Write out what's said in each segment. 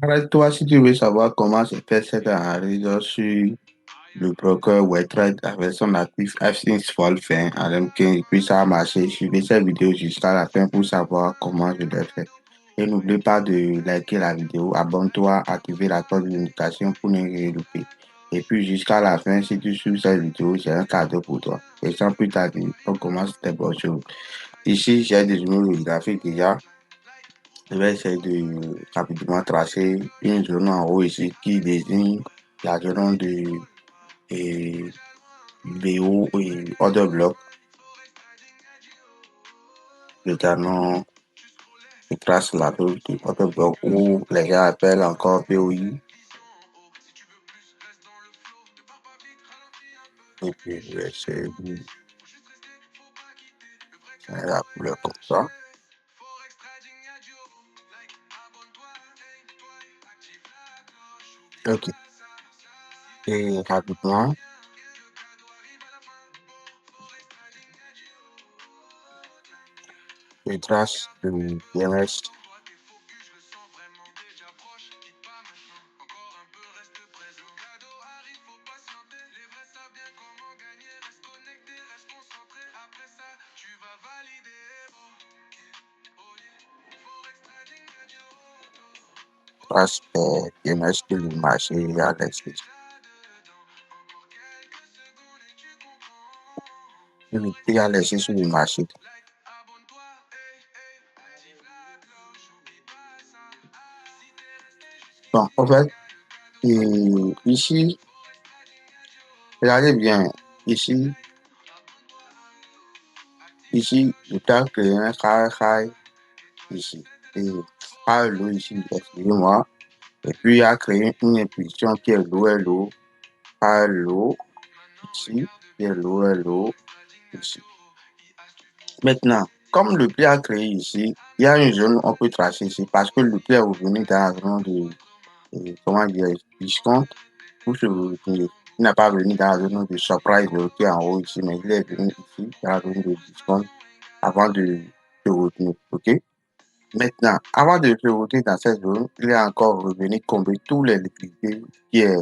Arrête-toi si tu veux savoir comment se fait cette analyse sur le broker Wetrade avec son actif F6 Wolfen, alors que puis ça a marché. Suivez cette vidéo jusqu'à la fin pour savoir comment je l'ai fait. Et n'oublie pas de liker la vidéo, abonne-toi, activer la cloche de notification pour ne rien louper. Et puis jusqu'à la fin, si tu suis cette vidéo, j'ai un cadeau pour toi. Et sans plus tarder, on commence cette bonne chose. Ici, j'ai des numéros graphiques déjà. Je vais essayer de rapidement tracer une zone en haut ici qui désigne la zone de VO et Order Block. Également, je trace la zone de Order Block ou les gens appellent encore POI. Et puis, je vais essayer de faire la couleur comme ça. Ok. Et rapidement, je trace le PMS. Trace PMS que le marché a laissé. Le prix a laissé sur le marché. Bon, en fait, ici, regardez bien, ici, je peux créer un high ici. Et high low ici, excusez-moi. Et puis, il a créé une impulsion qui est low, high low ici, qui est low ici. Maintenant, comme le prix a créé ici, il y a une zone on peut tracer ici parce que le prix est revenu dans la zone comment dire, discount pour se retenir. Il n'a pas venu dans la zone de surprise qui est en haut ici, mais il est venu ici dans la zone de discount avant de se retenir. OK? Maintenant, avant de se retenir dans cette zone, il est encore revenu combler tous les liquidités qui est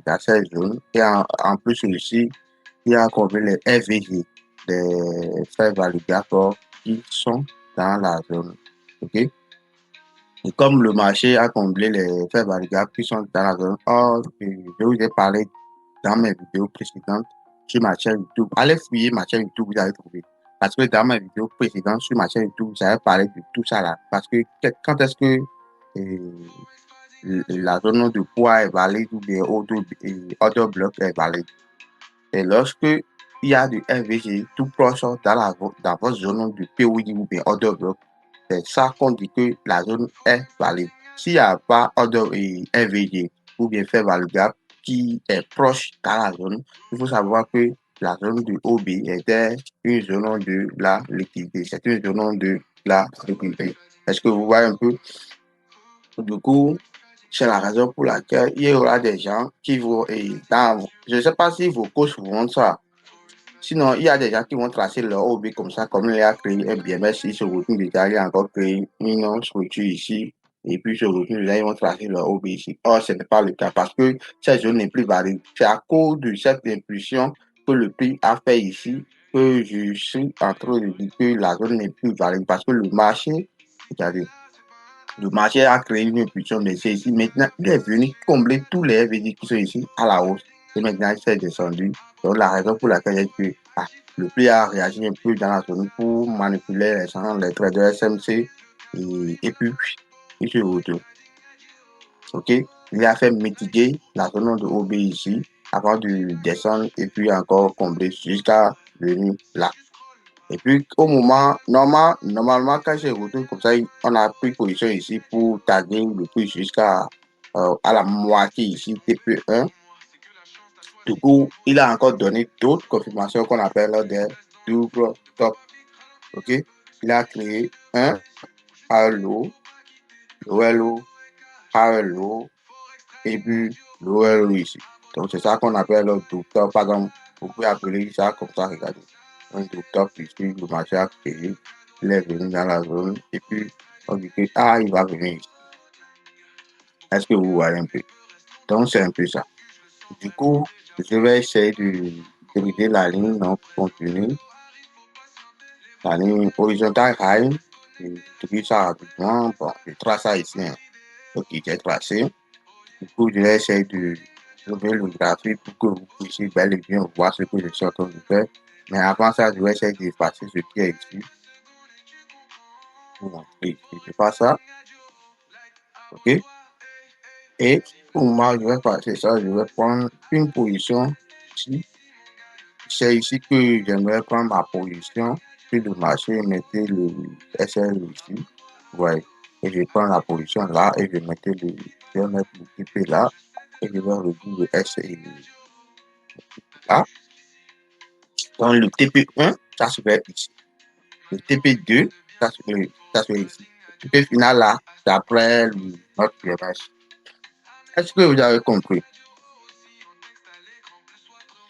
dans cette zone. Et en plus ici, il y a comblé les FVG, les faits validateurs qui sont dans la zone. OK? Et comme le marché a comblé les faits validateurs qui sont dans la zone, or, je vous ai parlé dans mes vidéos précédentes sur ma chaîne YouTube. Allez fouiller ma chaîne YouTube, vous allez trouver. Parce que dans mes vidéos précédentes sur ma chaîne YouTube, j'avais parlé de tout ça là. Parce que quand est-ce que la zone de poids est valide ou bien autre bloc est valide? Et lorsque il y a du FVG tout proche dans votre zone de POI ou bien order block, c'est ça qu'on dit que la zone est valide. S'il n'y a pas order et FVG ou bien fait validable qui est proche dans la zone, il faut savoir que la zone de OB était une zone de la liquidité. C'est une zone de la liquidité. Est-ce que vous voyez un peu? Du coup, c'est la raison pour laquelle il y aura des gens qui vont, je ne sais pas si vos coachs vous montrent ça. Sinon, il y a des gens qui vont tracer leur OB comme ça, comme il a créé un BMS, ils se retrouvent déjà, il a encore créé une structure ici, et puis se retrouvent là, ils vont tracer leur OB ici. Or, ce n'est pas le cas parce que cette zone n'est plus valide. C'est à cause de cette impulsion que le prix a fait ici que je suis en train de dire que la zone n'est plus valide parce que le marché, regardez, le marché a créé une impulsion de ici. Maintenant, il est venu combler tous les FVD qui sont ici à la hausse. Et maintenant, il s'est descendu. Donc, la raison pour laquelle j'ai dit que le prix a réagi un peu dans la zone pour manipuler les gens, les traders SMC. Et puis, il se retrouve. OK? Il a fait mitiguer la zone de OB ici avant de descendre et puis encore combler jusqu'à venir là. Et puis, au moment, normalement, quand j'ai retourné comme ça, on a pris position ici pour taguer le prix jusqu'à à la moitié ici, TP1. Du coup, il a encore donné d'autres confirmations qu'on appelle des double top. OK? Il a créé un halo, low, halo, et puis low ici. Donc, c'est ça qu'on appelle le double top. Par exemple, vous pouvez appeler ça comme ça, regardez. Un double top ici, le marché a créé. Il est venu dans la zone et puis on dit que il va venir ici. Est-ce que vous voyez un peu? Donc, c'est un peu ça. Du coup, je vais essayer de brider la ligne non continue, la ligne horizontale high. Je dis ça rapidement. Bon, je trace ça ici. Hein. Ok, j'ai tracé. Du coup, je vais essayer de lever le graphique pour que vous puissiez bel et bien voir ce que je suis en train de faire. Mais avant ça, je vais essayer d'effacer ce qui est ici. Pour montrer. Je fais ça. Ok. Et pour moi, je vais passer ça. Je vais prendre une position ici. C'est ici que j'aimerais prendre ma position. Puis de marcher, mettez le SL ici. Ouais. Et je prends la position là et je vais mettre le TP là. Et je vais réduire le SL là. Donc le TP1, ça serait ici. Le TP2, ça serait ici. Le TP final là, c'est après notre PMS. Est-ce que vous avez compris?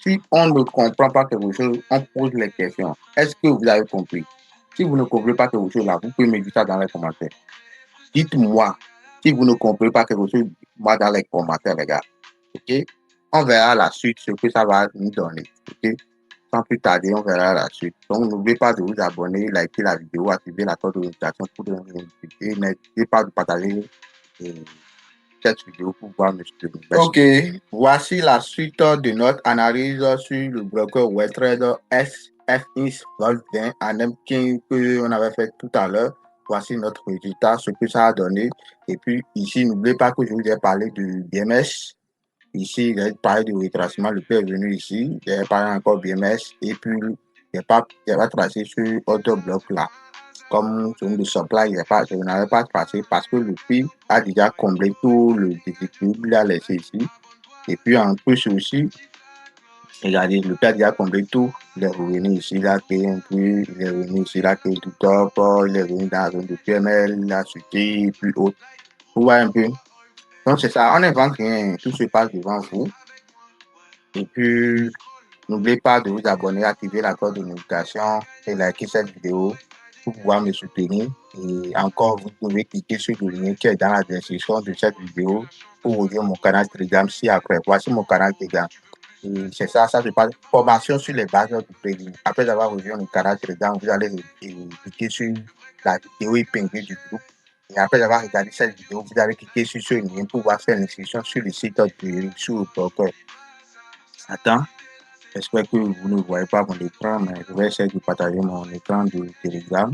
Si on ne comprend pas quelque chose, on pose les questions. Est-ce que vous avez compris? Si vous ne comprenez pas quelque chose là, vous pouvez me dire ça dans les commentaires. Dites-moi si vous ne comprenez pas quelque chose, moi dans les commentaires, les gars. Ok? On verra la suite, ce que ça va nous donner. Ok? Sans plus tarder, on verra la suite. Donc, n'oubliez pas de vous abonner, liker la vidéo, activer la cloche de notification pour ne rien et n'hésitez pas de partager cette vidéo pour pouvoir me soutenir. Ok, voici la suite de notre analyse sur le broker WebTrader SFX Vol 20 en M15 que on avait fait tout à l'heure. Voici notre résultat, ce que ça a donné. Et puis ici, n'oubliez pas que je vous ai parlé du BMS. Ici, j'ai parlé du retracement, le prix est venu ici. J'ai parlé encore BMS et puis j'ai pas tracé sur autre bloc là comme zone de supply, je n'avais pas passé parce que le prix a déjà comblé tout le déséquilibre qu'il a laissé ici. Et puis en plus aussi, regardez, le prix a déjà comblé tout. Il est revenu ici, il a créé un prix, il est revenu ici, il a créé tout top, il est revenu dans la zone de PML, il a sauté, et puis autre. Vous voyez un peu. Donc c'est ça, on n'invente rien, tout se passe devant vous. Et puis, n'oubliez pas de vous abonner, activer la cloche de notification et liker cette vidéo pour pouvoir me soutenir. Et encore, vous pouvez cliquer sur le lien qui est dans la description de cette vidéo pour ouvrir mon canal Telegram ci-après. Voici mon canal Telegram. Et c'est ça, ça se passe. Formation sur les bases du trading. Après avoir rejoint le canal Telegram, vous allez cliquer sur la vidéo épinglée du groupe. Et après avoir regardé cette vidéo, vous allez cliquer sur ce lien pour pouvoir faire l'inscription sur le site de sur le broker. Attends. J'espère que vous ne voyez pas mon écran, mais je vais essayer de partager mon écran de Telegram.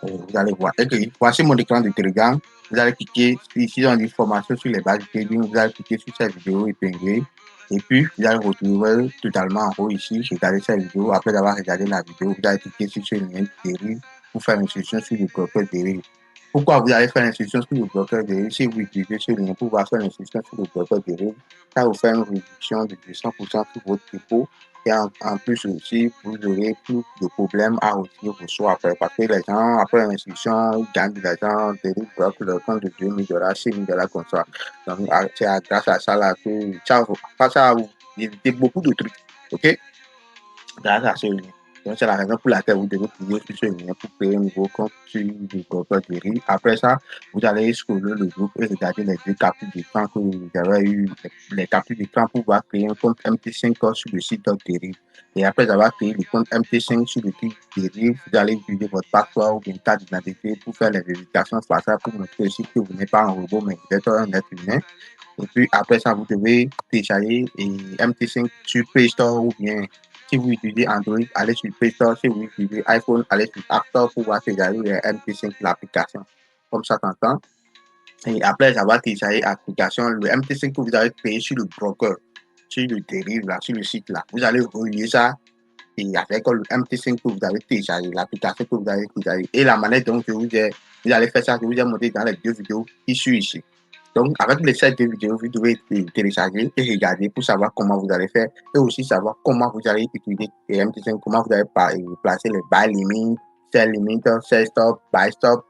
Vous allez voir. Okay. Voici mon écran de Telegram. Vous allez cliquer ici dans l'information sur les bases de trading. Vous allez cliquer sur cette vidéo épinglée. Et puis, vous allez retrouver totalement en haut ici. Regardez cette vidéo. Après avoir regardé la vidéo, vous allez cliquer sur ce lien dérive pour faire une session sur le broker dérive. Pourquoi vous allez faire une session sur le broker dérive? Si vous utilisez ce lien pour pouvoir faire une session sur le broker dérive, ça vous fait une réduction de 200% sur votre dépôt. Et en plus aussi, vous aurez plus de problèmes à retirer vos sous après. Parce que les gens, après l'inscription, ils gagnent de l'argent, ils bloquent leur compte de 2000 $, 6000 $ comme ça. Donc, c'est grâce à ça là que ça va vous éviter beaucoup de trucs. OK? Grâce à ce lien. Donc, c'est la raison pour laquelle vous devez cliquer sur ce lien pour créer un nouveau compte sur le broker Deri. Après ça, vous allez scroller le groupe et regarder les deux captures d'écran que vous avez eu, les captures d'écran pour pouvoir créer un compte MT5 sur le site Deri. Et après avoir créé le compte MT5 sur le site Deri, vous allez utiliser votre password ou une carte d'identité pour faire les vérifications faciales pour montrer aussi que vous n'êtes pas un robot, mais vous êtes un être humain. Et puis après ça, vous devez télécharger MT5 sur Play Store ou bien si vous utilisez Android, allez sur Play Store. Si vous utilisez iPhone, allez sur App Store pour voir télécharger les MT5 l'application. Comme ça, t'entends. Et après avoir téléchargé l'application, le MT5 que vous avez créé sur le broker, sur le dérive là, sur le site là, vous allez relier ça et avec le MT5 que vous avez téléchargé, l'application que vous avez téléchargé et la manette dont vous allez faire ça, je vous ai montré dans les deux vidéos qui sont ici. Donc, avec les 7 vidéos, vous devez télécharger et regarder pour savoir comment vous allez faire et aussi savoir comment vous allez utiliser les MT5, comment vous allez placer les buy limit, sell limit, sell stop, buy stop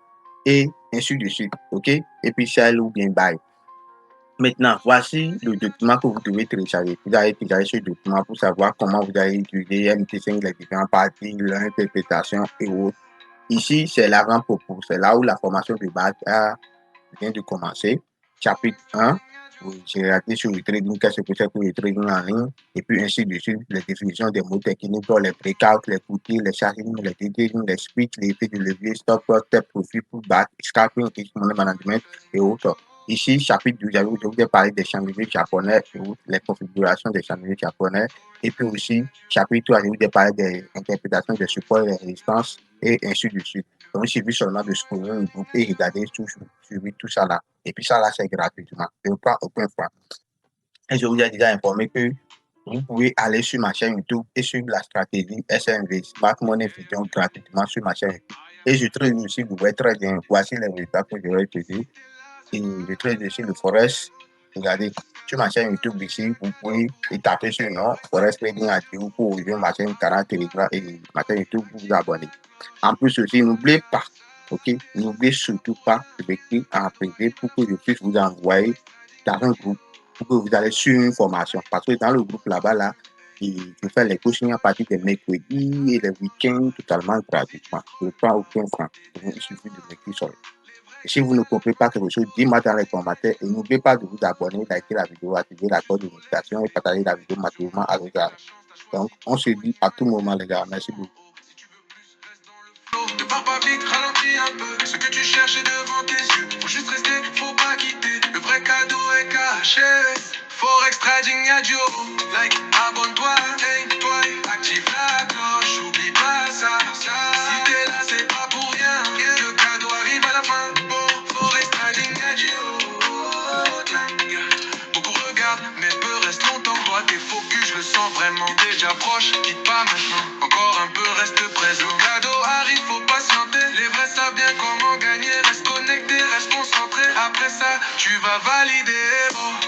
et ainsi de suite. OK? Et puis sell ou bien buy. Maintenant, voici le document que vous devez télécharger. Vous allez télécharger ce document pour savoir comment vous allez utiliser MT5, les différentes parties, l'interprétation et autres. Ici, c'est l'avant-propos. C'est là où la formation de base vient de commencer. chapitre 1, j'ai regardé sur le trading, qu'est-ce que c'est que le trading en ligne, et puis ainsi de suite, les définitions des mots techniques, les breakouts, les coûtiers, les charging, les trading, les switches, les effets de levier, stop loss, step profit, pullback, scalping, risk money management et autres. Ici, chapitre 2, je vous ai parlé des chandeliers japonais, les configurations des chandeliers japonais, et puis aussi, chapitre 3, je vous ai parlé des interprétations des supports et des résistances, et ainsi de suite. Donc, il suffit seulement de scroller le groupe et regarder tout ça là. Et puis ça là, c'est gratuitement. Je ne prends aucun franc. Et je vous ai déjà informé que vous pouvez aller sur ma chaîne YouTube et suivre la stratégie SMV, Smart Money Vision, gratuitement sur ma chaîne YouTube. Et je trade aussi le web trading. Voici les résultats que je vais te dire. Et je trade aussi le Forex. Regardez, sur ma chaîne YouTube ici, vous pouvez taper sur le nom Forex Trading Active pour rejoindre ma chaîne canal Telegram et ma chaîne YouTube pour vous abonner. En plus aussi, n'oubliez pas, ok, n'oubliez surtout pas de m'écrire en privé pour que je puisse vous envoyer dans un groupe pour que vous allez suivre une formation. Parce que dans le groupe là-bas, là, je fais les coachings à partir des mercredis et les week-ends totalement gratuitement. Je ne prends aucun franc. Il suffit de m'écrire sur le. Et si vous ne comprenez pas quelque chose, dites-moi dans les commentaires et n'oubliez pas de vous abonner, liker la vidéo, activer la cloche de notification et partager la vidéo massivement à vos amis. Donc, on se dit à tout moment, les gars. Merci beaucoup. Ne pars pas vite, ralentis un peu. Ce que tu cherches est devant tes yeux. Faut juste rester, faut pas quitter. Le vrai cadeau est caché. Forex Trading Adio. Like, abonne-toi, toi, active la cloche. Oublie pas ça. Si t'es là, c'est pas pour rien. Le cadeau arrive à la fin. Bon, Forex Trading Adio. Beaucoup regardent, mais peu reste longtemps. Toi, t'es focus, je le sens vraiment déjà proche. Quitte pas maintenant, encore un peu, reste présent. Le cadeau arrive, faut patienter. Les vrais savent bien comment gagner. Reste connecté, reste concentré. Après ça, tu vas valider. Oh.